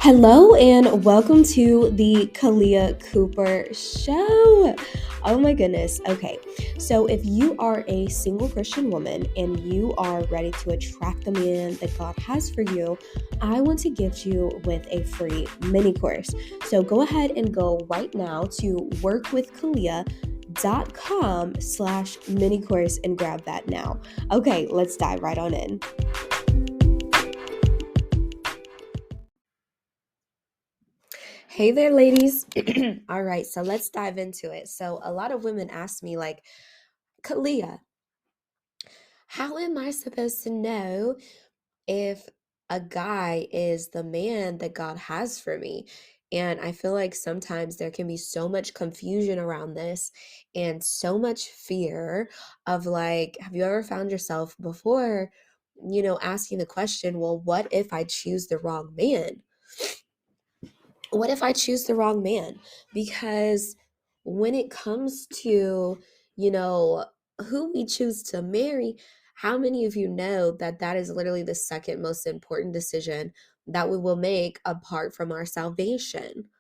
Hello and welcome to the Kalia Cooper Show. Oh my goodness. Okay, so if you are a single Christian woman and you are ready to attract the man that God has for you, I want to gift you with a free mini course. So go ahead and go right now to workwithkalia.com/mini course and grab that now. Okay, let's dive right on in. Hey there, ladies. All right, so let's dive into it. So, a lot of women ask me, like, Kalia, how am I supposed to know if a guy is the man that God has for me? And I feel like sometimes there can be so much confusion around this and so much fear of, like, have you ever found yourself before, asking the question, well, what if I choose the wrong man? What if I choose the wrong man? Because when it comes to, you know, who we choose to marry, how many of you know that that is literally the second most important decision that we will make apart from our salvation?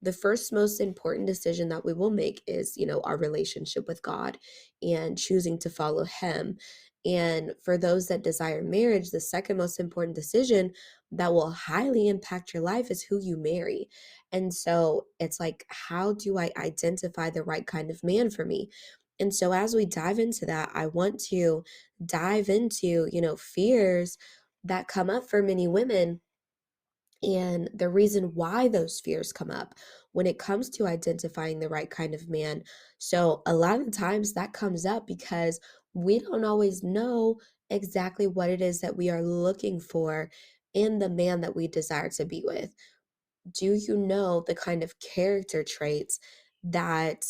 The first most important decision that we will make is, our relationship with God and choosing to follow Him. And for those that desire marriage, the second most important decision that will highly impact your life is who you marry. And so it's like, how do I identify the right kind of man for me? And so as we dive into that, I want to dive into, fears that come up for many women and the reason why those fears come up when it comes to identifying the right kind of man. So, a lot of the times that comes up because we don't always know exactly what it is that we are looking for in the man that we desire to be with. Do you know the kind of character traits that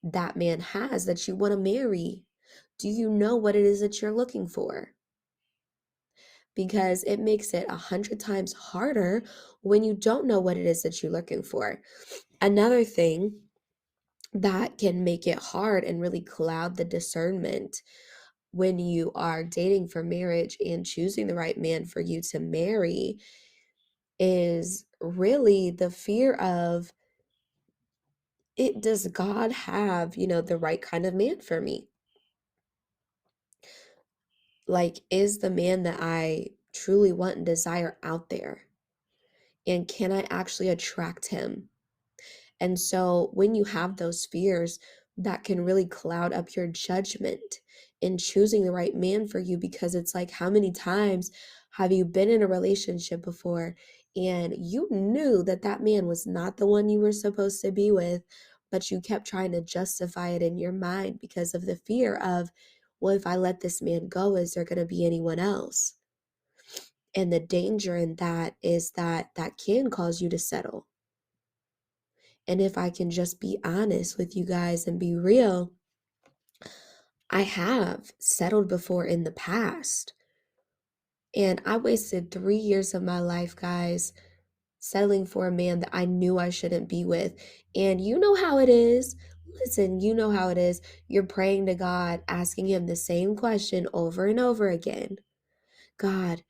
that man has that you want to marry? Do you know what it is that you're looking for? Because it makes it 100 times harder when you don't know what it is that you're looking for. Another thing that can make it hard and really cloud the discernment when you are dating for marriage and choosing the right man for you to marry is really the fear of, it does God have, the right kind of man for me? Like, is the man that I truly want and desire out there? And can I actually attract him? And so when you have those fears, that can really cloud up your judgment in choosing the right man for you, because it's like, how many times have you been in a relationship before and you knew that that man was not the one you were supposed to be with, but you kept trying to justify it in your mind because of the fear of, well, if I let this man go, is there going to be anyone else? And the danger in that is that that can cause you to settle. And if I can just be honest with you guys and be real, I have settled before in the past. And I wasted 3 years of my life, guys, settling for a man that I knew I shouldn't be with. And you know how it is. Listen, you know how it is. You're praying to God, asking Him the same question over and over again. God,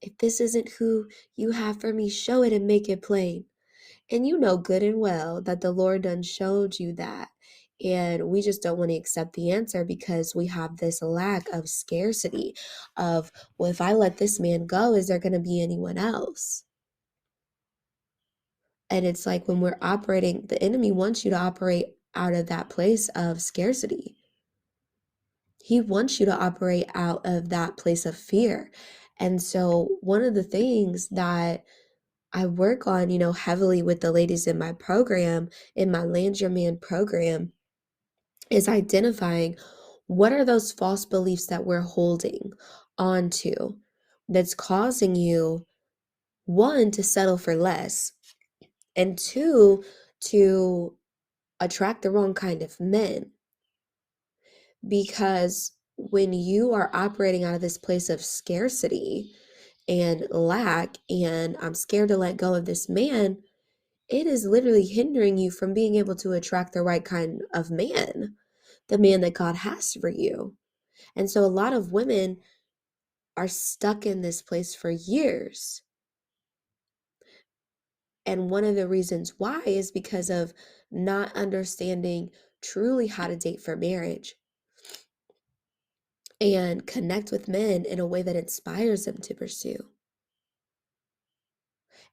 if this isn't who you have for me, show it and make it plain. And you know good and well that the Lord done showed you that. And we just don't want to accept the answer because we have this lack of scarcity of, well, if I let this man go, is there going to be anyone else? And it's like, when we're operating, the enemy wants you to operate out of that place of scarcity. He wants you to operate out of that place of fear. And so one of the things that I work on, heavily with the ladies in my program, in my Land Your Man program, is identifying what are those false beliefs that we're holding on to that's causing you, one, to settle for less, and two, to attract the wrong kind of men. Because when you are operating out of this place of scarcity and lack, and I'm scared to let go of this man, it is literally hindering you from being able to attract the right kind of man, the man that God has for you. And so a lot of women are stuck in this place for years And one of the reasons why is because of not understanding truly how to date for marriage and connect with men in a way that inspires them to pursue.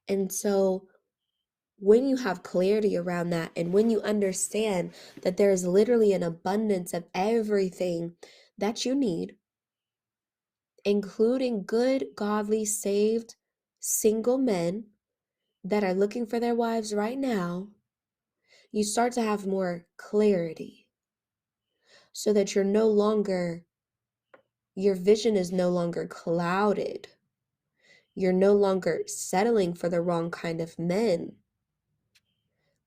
And so when you have clarity around that, and when you understand that there is literally an abundance of everything that you need, including good, godly, saved, single men that are looking for their wives right now, you start to have more clarity so that your vision is no longer clouded. You're no longer settling for the wrong kind of men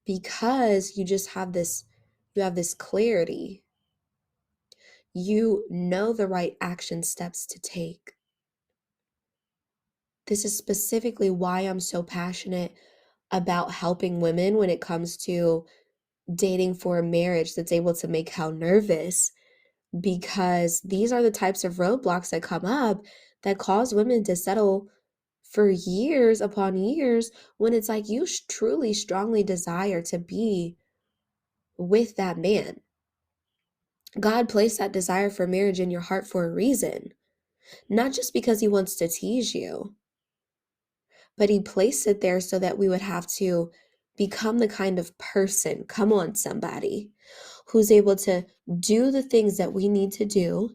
because you have this clarity. You know the right action steps to take. This is specifically why I'm so passionate about helping women when it comes to dating for a marriage that's able to make hell nervous, because these are the types of roadblocks that come up that cause women to settle for years upon years when it's like you truly strongly desire to be with that man. God placed that desire for marriage in your heart for a reason, not just because he wants to tease you, but he placed it there so that we would have to become the kind of person, come on, somebody, who's able to do the things that we need to do.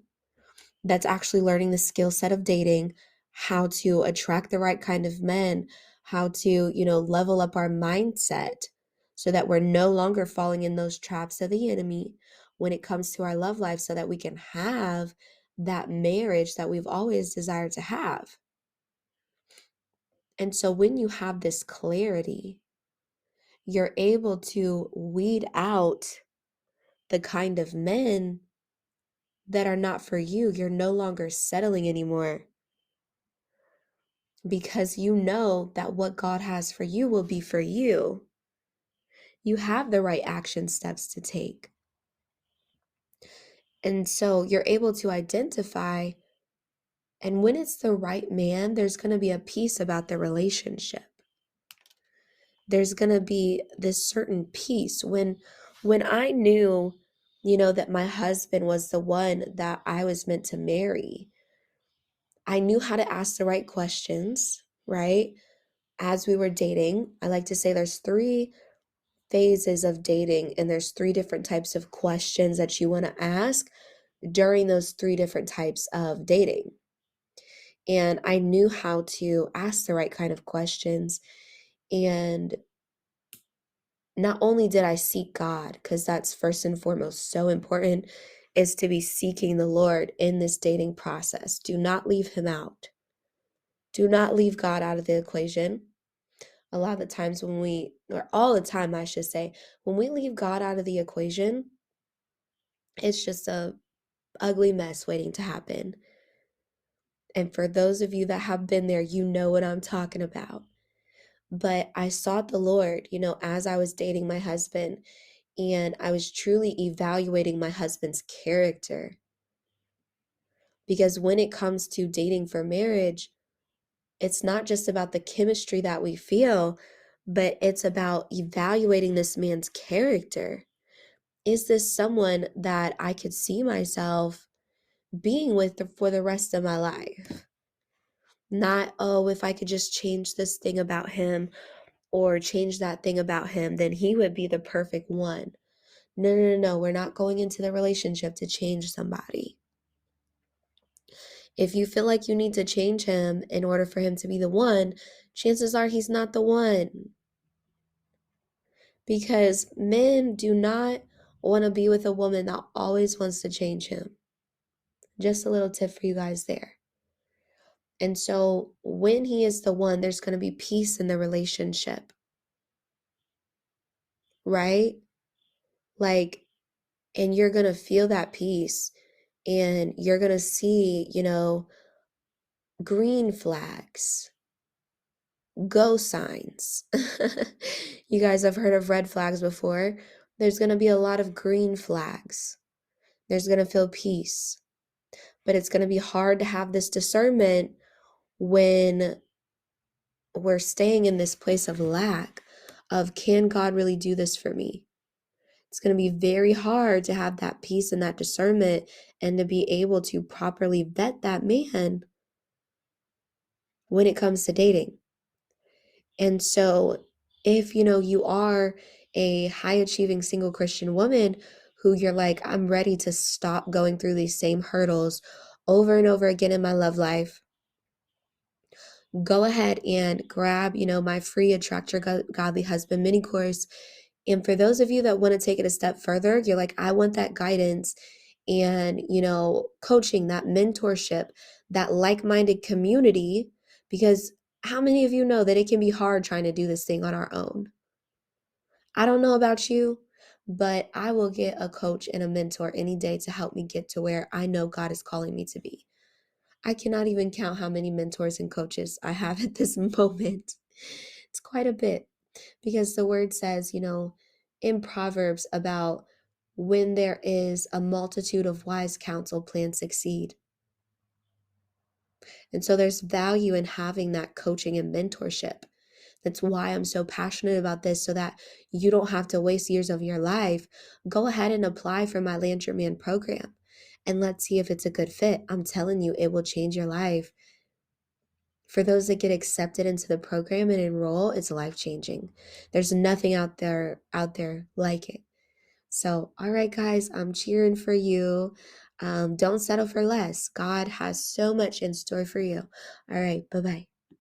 That's actually learning the skill set of dating, how to attract the right kind of men, how to, level up our mindset so that we're no longer falling in those traps of the enemy when it comes to our love life, so that we can have that marriage that we've always desired to have. And so when you have this clarity, you're able to weed out the kind of men that are not for you. You're no longer settling anymore because you know that what God has for you will be for you. You have the right action steps to take. And so you're able to identify, and when it's the right man, there's going to be a peace about the relationship. There's going to be this certain peace. When I knew, that my husband was the one that I was meant to marry, I knew how to ask the right questions, right? As we were dating, I like to say there's 3 phases of dating, and there's 3 different types of questions that you want to ask during those 3 different types of dating. And I knew how to ask the right kind of questions. And not only did I seek God, because that's first and foremost so important, is to be seeking the Lord in this dating process. Do not leave him out. Do not leave God out of the equation. A lot of the times or all the time, I should say, when we leave God out of the equation, it's just a ugly mess waiting to happen. And for those of you that have been there, you know what I'm talking about. But I sought the Lord, as I was dating my husband, and I was truly evaluating my husband's character. Because when it comes to dating for marriage, it's not just about the chemistry that we feel, but it's about evaluating this man's character. Is this someone that I could see myself being with for the rest of my life? Not, oh, if I could just change this thing about him or change that thing about him, then he would be the perfect one. No, no, no, no. We're not going into the relationship to change somebody. If you feel like you need to change him in order for him to be the one, chances are he's not the one. Because men do not want to be with a woman that always wants to change him. Just a little tip for you guys there. And so when he is the one, there's going to be peace in the relationship, right? And you're going to feel that peace, and you're going to see, green flags, go signs. You guys have heard of red flags before. There's going to be a lot of green flags. There's going to feel peace. But it's going to be hard to have this discernment when we're staying in this place of lack of, can God really do this for me? It's going to be very hard to have that peace and that discernment and to be able to properly vet that man when it comes to dating. And so if, you are a high achieving single Christian woman who you're like, I'm ready to stop going through these same hurdles over and over again in my love life, go ahead and grab, my free Attract Your Godly Husband mini course. And for those of you that want to take it a step further, you're like, I want that guidance and, coaching, that mentorship, that like-minded community, because how many of you know that it can be hard trying to do this thing on our own? I don't know about you, but I will get a coach and a mentor any day to help me get to where I know God is calling me to be. I cannot even count how many mentors and coaches I have at this moment. It's quite a bit, because the word says, in Proverbs, about when there is a multitude of wise counsel, plans succeed. And so there's value in having that coaching and mentorship. That's why I'm so passionate about this, so that you don't have to waste years of your life. Go ahead and apply for my Land Your Man program, and let's see if it's a good fit. I'm telling you, it will change your life. For those that get accepted into the program and enroll, it's life-changing. There's nothing out there like it. So, all right, guys, I'm cheering for you. Don't settle for less. God has so much in store for you. All right, bye-bye.